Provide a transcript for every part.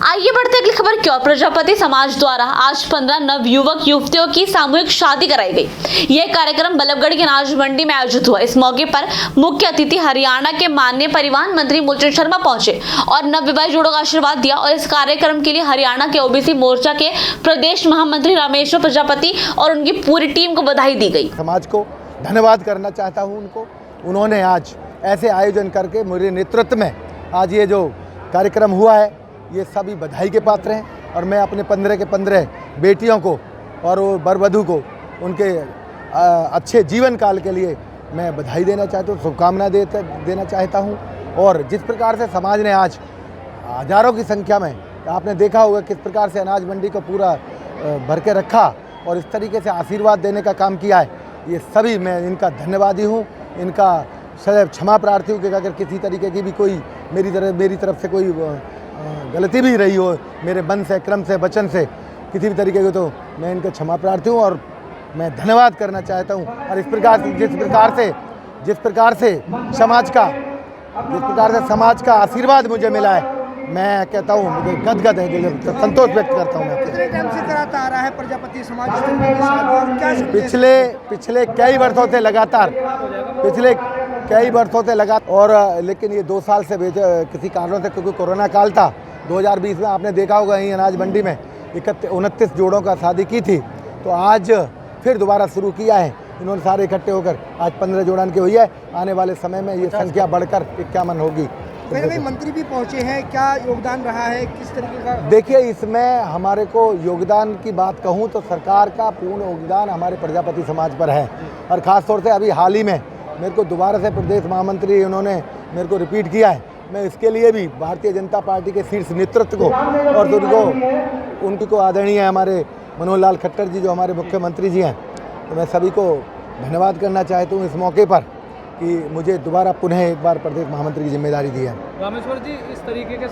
आइए बढ़ते अगली खबर की ओर। प्रजापति समाज द्वारा आज 15 नव युवक युवतियों की सामूहिक शादी कराई गई। यह कार्यक्रम बल्लभगढ़ की अनाज मंडी में आयोजित हुआ। इस मौके पर मुख्य अतिथि हरियाणा के माननीय परिवहन मंत्री मूलचंद शर्मा पहुंचे और नवविवाहित जोड़ों का आशीर्वाद दिया। और इस कार्यक्रम के लिए हरियाणा के ओबीसी मोर्चा के प्रदेश महामंत्री रामेश्वर प्रजापति और उनकी पूरी टीम को बधाई दी गई। समाज को धन्यवाद करना चाहता हूँ उन्होंने आज ऐसे आयोजन करके मेरे नेतृत्व में आज ये जो कार्यक्रम हुआ है ये सभी बधाई के पात्र हैं। और मैं अपने 15 के 15 बेटियों को और वो वर वधू को उनके अच्छे जीवन काल के लिए मैं बधाई देना चाहता हूँ, शुभकामना देना चाहता हूँ। और जिस प्रकार से समाज ने आज हज़ारों की संख्या में आपने देखा होगा किस प्रकार से अनाज मंडी को पूरा भर के रखा और इस तरीके से आशीर्वाद देने का काम किया है, ये सभी मैं इनका धन्यवादी हूँ। इनका सदैव क्षमा प्रार्थी हूँ कि अगर किसी तरीके की भी कोई मेरी तरफ से कोई गलती भी रही हो, मेरे मन से, क्रम से, वचन से किसी भी तरीके की, तो मैं इनका क्षमा प्रार्थी हूँ और मैं धन्यवाद करना चाहता हूँ। और इस प्रकार जिस प्रकार से समाज का आशीर्वाद मुझे मिला है, मैं कहता हूँ मुझे गदगद है, संतोष व्यक्त करता हूँ। कितने टाइम से कराता आ रहा है प्रजापति समाज पिछले कई वर्षों से लगातार और लेकिन ये 2 साल से किसी कारणों से, क्योंकि कोरोना काल था 2020 में, आपने देखा होगा यहीं अनाज मंडी में 29 जोड़ों का शादी की थी, तो आज फिर दोबारा शुरू किया है इन्होंने सारे इकट्ठे होकर। आज 15 जोड़ान की हुई है। आने वाले समय में ये संख्या बढ़कर 51 होगी। कई मंत्री भी पहुंचे हैं, क्या योगदान रहा है, किस तरीके का? देखिए, इसमें हमारे को योगदान की बात कहूँ तो सरकार का पूर्ण योगदान हमारे प्रजापति समाज पर है। और ख़ास तौर से अभी हाल ही में मेरे को दोबारा से प्रदेश महामंत्री उन्होंने मेरे को रिपीट किया है। मैं इसके लिए भी भारतीय जनता पार्टी के शीर्ष नेतृत्व को और उनको आदरणीय हमारे मनोहर लाल खट्टर जी जो हमारे मुख्यमंत्री जी हैं, तो मैं सभी को धन्यवाद करना चाहता हूँ इस मौके पर कि मुझे दोबारा पुनः एक बार प्रदेश महामंत्री की जिम्मेदारी दी है। रामेश्वर जी, इस तरीके के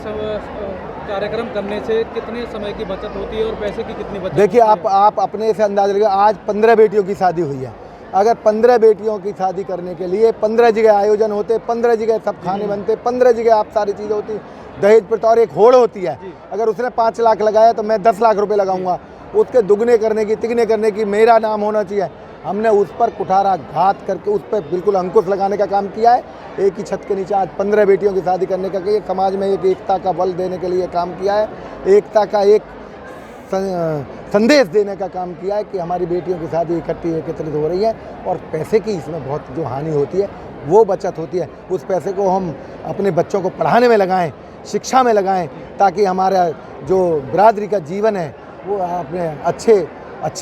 कार्यक्रम करने से कितने समय की बचत होती है और पैसे की कितनी बचत? देखिए, आप अपने से अंदाज लगाइए। आज 15 बेटियों की शादी हुई है। अगर 15 बेटियों की शादी करने के लिए 15 जगह आयोजन होते, 15 जगह सब खाने बनते, 15 जगह आप सारी चीज़ें होती, दहेज प्रथा और एक होड़ होती है। अगर उसने 5 लाख लगाया तो मैं 10 लाख रुपए लगाऊंगा। उसके दुगने करने की, तिगने करने की मेरा नाम होना चाहिए। हमने उस पर कुठाराघात करके उस पर बिल्कुल अंकुश लगाने का काम किया है। एक ही छत के नीचे आज 15 बेटियों की शादी करने का, एक समाज में एक एकता का बल देने के लिए काम किया है, एकता का एक संदेश देने का काम किया है कि हमारी बेटियों की शादी एकत्रित हो रही है। और पैसे की इसमें बहुत जो हानि होती है वो बचत होती है। उस पैसे को हम अपने बच्चों को पढ़ाने में लगाएं, शिक्षा में लगाएं, ताकि हमारा जो बिरादरी का जीवन है वो अपने अच्छे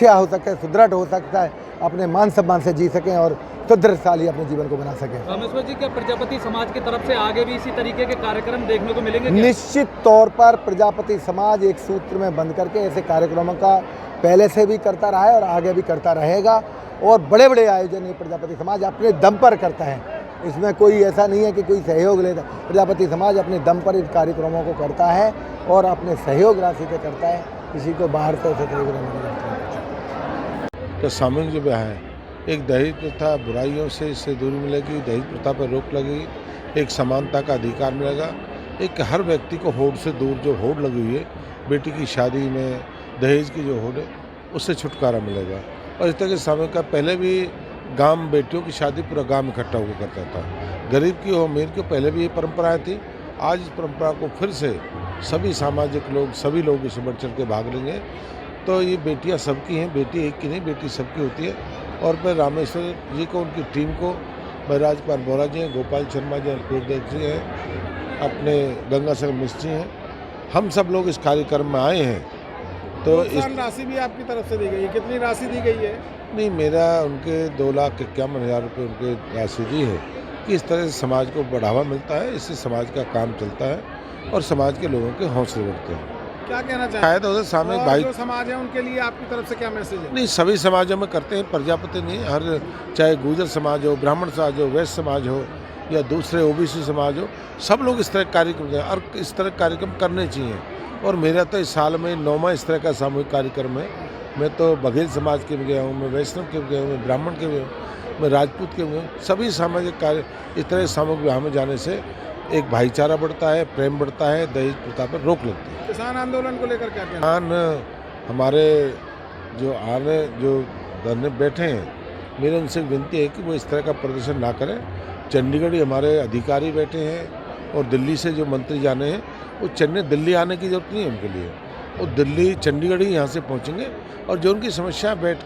हो सके, सुदृढ़ हो सकता है, अपने मान सम्मान से जी सकें और सुदृढ़शाली अपने जीवन को बना सकें। रामेश्वर जी, क्या प्रजापति समाज की तरफ से आगे भी इसी तरीके के कार्यक्रम देखने को मिलेंगे? निश्चित तौर पर प्रजापति समाज एक सूत्र में बंध करके ऐसे कार्यक्रमों का पहले से भी करता रहा है और आगे भी करता रहेगा। और बड़े बड़े आयोजन ये प्रजापति समाज अपने दम पर करता है। इसमें कोई ऐसा नहीं है कि कोई सहयोग लेता। प्रजापति समाज अपने दम पर इन कार्यक्रमों को करता है और अपने सहयोग राशि से करता है, किसी को बाहर से सहयोग नहीं करता है। तो सामूहिक जो ब्याह है, एक दहेज प्रथा बुराइयों से इससे दूरी मिलेगी, दहेज प्रथा पर रोक लगेगी, एक समानता का अधिकार मिलेगा, एक हर व्यक्ति को होड़ से दूर जो होड़ लगी हुई है बेटी की शादी में दहेज की जो होड़ है उससे छुटकारा मिलेगा। और इस तरह के सामूहिक का पहले भी गांव बेटियों की शादी पूरा गांव इकट्ठा होकर करता था, गरीब की हो अमीर की, पहले भी ये परंपराएं थी। आज इस परंपरा को फिर से सभी सामाजिक लोग, सभी लोग इसमें बढ़ चढ़ के भाग लेंगे। तो ये बेटियां सबकी हैं, बेटी एक की नहीं, बेटी सबकी होती है। और मैं रामेश्वर जी को, उनकी टीम को, बलराज पाल बोरा जी हैं, गोपाल शर्मा जी जी हैं, अपने गंगासागर मिश्र जी हैं, हम सब लोग इस कार्यक्रम में आए हैं। तो इस राशि भी आपकी तरफ से दी गई है, कितनी राशि दी गई है? नहीं, मेरा उनके 2,51,000 रुपये उनके राशि दी है कि इस तरह से समाज को बढ़ावा मिलता है, इससे समाज का काम चलता है और समाज के लोगों के हौसले बढ़ते हैं। क्या कहना चाहिए? शायद उधर सामने भाई जो समाज है उनके लिए आपकी तरफ से क्या मैसेज है? नहीं, सभी समाजों में करते हैं, प्रजापति नहीं, हर चाहे गुर्जर समाज हो, ब्राह्मण समाज हो, वैश्य समाज हो या दूसरे ओबीसी समाज हो, सब लोग इस तरह कार्यक्रम करें और इस तरह कार्यक्रम करने चाहिए। और मेरा तो इस साल में 9वां इस तरह का सामूहिक कार्यक्रम है। मैं तो बघेल समाज के भी गया हूँ, मैं वैष्णव के भी गया हूँ, मैं ब्राह्मण के भी हूँ, मैं राजपूत के भी हूँ। सभी सामाजिक कार्य इस तरह सामूहिक विवाह में जाने से एक भाईचारा बढ़ता है, प्रेम बढ़ता है, दहेज प्रथा पर रोक लगती है। किसान आंदोलन को लेकर क्या कहना? किसान हमारे जो धरने बैठे हैं, मेरे उनसे विनती है कि वो इस तरह का प्रदर्शन ना करें। चंडीगढ़ ही हमारे अधिकारी बैठे हैं और दिल्ली से जो मंत्री जाने हैं, वो दिल्ली आने की जरूरत नहीं है उनके लिए। वो दिल्ली चंडीगढ़ ही यहाँ से पहुँचेंगे और जो उनकी समस्या बैठ